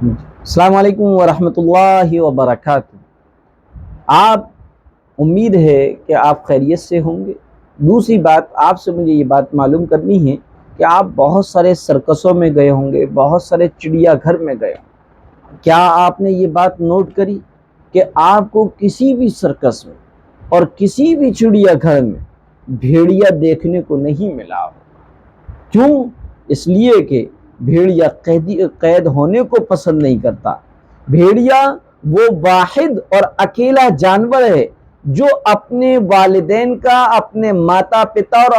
السلام علیکم ورحمۃ اللہ وبرکاتہ۔ آپ امید ہے کہ آپ خیریت سے ہوں گے۔ دوسری بات، آپ سے مجھے یہ بات معلوم کرنی ہے کہ آپ بہت سارے سرکسوں میں گئے ہوں گے، بہت سارے چڑیا گھر میں گئے ہوں گے۔ کیا آپ نے یہ بات نوٹ کری کہ آپ کو کسی بھی سرکس میں اور کسی بھی چڑیا گھر میں بھیڑیا دیکھنے کو نہیں ملا؟ کیوں؟ اس لیے کہ بھیڑیا قید ہونے کو پسند نہیں کرتا۔ بھیڑیا وہ واحد اور اکیلا جانور ہے جو اپنے والدین کا، اپنے ماتا پتا اور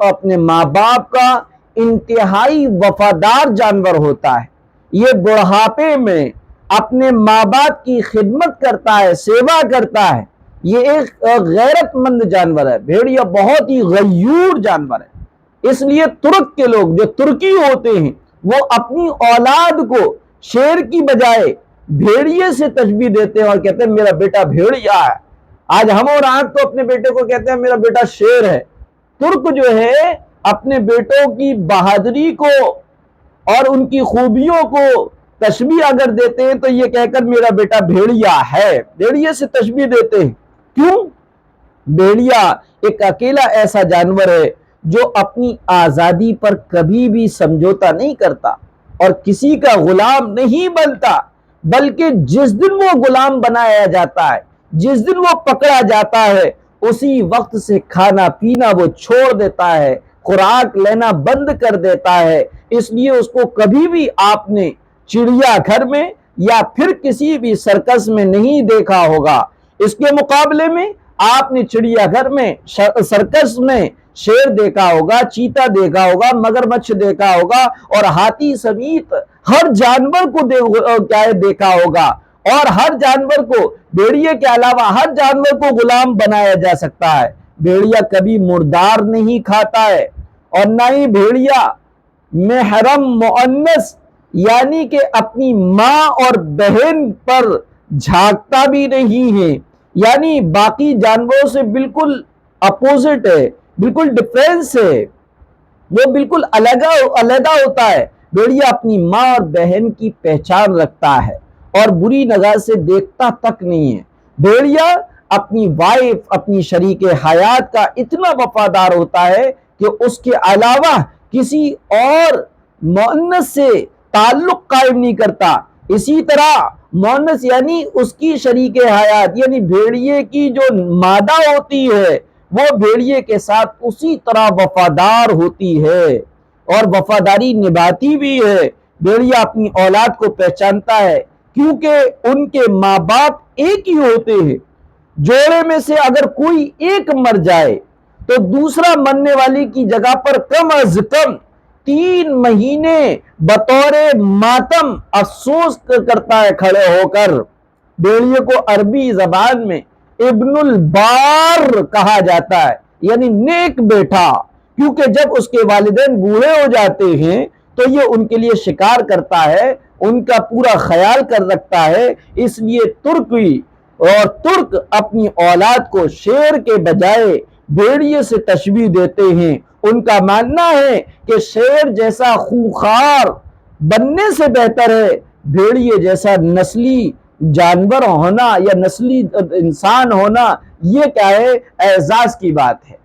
اپنے ماں باپ کا انتہائی وفادار جانور ہوتا ہے۔ یہ بڑھاپے میں اپنے ماں باپ کی خدمت کرتا ہے، سیوا کرتا ہے۔ یہ ایک غیرت مند جانور ہے۔ بھیڑیا بہت ہی غیور جانور ہے۔ اس لیے ترک کے لوگ جو ترکی ہوتے ہیں وہ اپنی اولاد کو شیر کی بجائے بھیڑیے سے تشبیہ دیتے ہیں اور کہتے ہیں میرا بیٹا بھیڑیا ہے۔ آج ہم اور آپ تو اپنے بیٹے کو کہتے ہیں میرا بیٹا شیر ہے۔ ترک جو ہے اپنے بیٹوں کی بہادری کو اور ان کی خوبیوں کو تشبیہ اگر دیتے ہیں تو یہ کہہ کر میرا بیٹا بھیڑیا ہے، بھیڑیے سے تشبیہ دیتے ہیں۔ کیوں؟ بھیڑیا ایک اکیلا ایسا جانور ہے جو اپنی آزادی پر کبھی بھی سمجھوتا نہیں کرتا اور کسی کا غلام نہیں بنتا، بلکہ جس دن وہ غلام بنایا جاتا ہے، جس دن وہ پکڑا جاتا ہے، اسی وقت سے کھانا پینا وہ چھوڑ دیتا ہے، خوراک لینا بند کر دیتا ہے۔ اس لیے اس کو کبھی بھی آپ نے چڑیا گھر میں یا پھر کسی بھی سرکس میں نہیں دیکھا ہوگا۔ اس کے مقابلے میں آپ نے چڑیا گھر میں، سرکس میں شیر دیکھا ہوگا، چیتا دیکھا ہوگا، مگرمچھ دیکھا ہوگا اور ہاتھی سمیت ہر جانور کو دیکھا ہوگا، اور ہر جانور کو، بھیڑیے کے علاوہ ہر جانور کو غلام بنایا جا سکتا ہے۔ بھیڑیا کبھی مردار نہیں کھاتا ہے، اور نہ ہی بھیڑیا محرم مؤنث یعنی کہ اپنی ماں اور بہن پر جھانکتا بھی نہیں ہے، یعنی باقی جانوروں سے بالکل اپوزٹ ہے، بالکل ڈفرینس ہے، وہ بالکل علیحدہ ہوتا ہے۔ بھیڑیا اپنی ماں اور بہن کی پہچان رکھتا ہے اور بری نگاہ سے دیکھتا تک نہیں ہے۔ بھیڑیا اپنی وائف، اپنی شریک حیات کا اتنا وفادار ہوتا ہے کہ اس کے علاوہ کسی اور مؤنث سے تعلق قائم نہیں کرتا۔ اسی طرح مؤنث یعنی اس کی شریک حیات، یعنی بھیڑیے کی جو مادہ ہوتی ہے، وہ بھیڑیے کے ساتھ اسی طرح وفادار ہوتی ہے اور وفاداری نبھاتی بھی ہے۔ بھیڑیا اپنی اولاد کو پہچانتا ہے کیونکہ ان کے ماں باپ ایک ہی ہوتے ہیں۔ جوڑے میں سے اگر کوئی ایک مر جائے تو دوسرا مرنے والی کی جگہ پر کم از کم 3 مہینے بطور ماتم افسوس کرتا ہے کھڑے ہو کر۔ بھیڑیے کو عربی زبان میں ابن البار کہا جاتا ہے، یعنی نیک بیٹا، کیونکہ جب اس کے والدین بوڑھے ہو جاتے ہیں تو یہ ان کے لیے شکار کرتا ہے، ان کا پورا خیال کر رکھتا ہے۔ اس لیے ترک اپنی اولاد کو شیر کے بجائے بھیڑیے سے تشبیہ دیتے ہیں۔ ان کا ماننا ہے کہ شیر جیسا خونخوار بننے سے بہتر ہے بھیڑیے جیسا نسلی جانور ہونا یا نسلی انسان ہونا۔ یہ کیا ہے؟ اعزاز کی بات ہے۔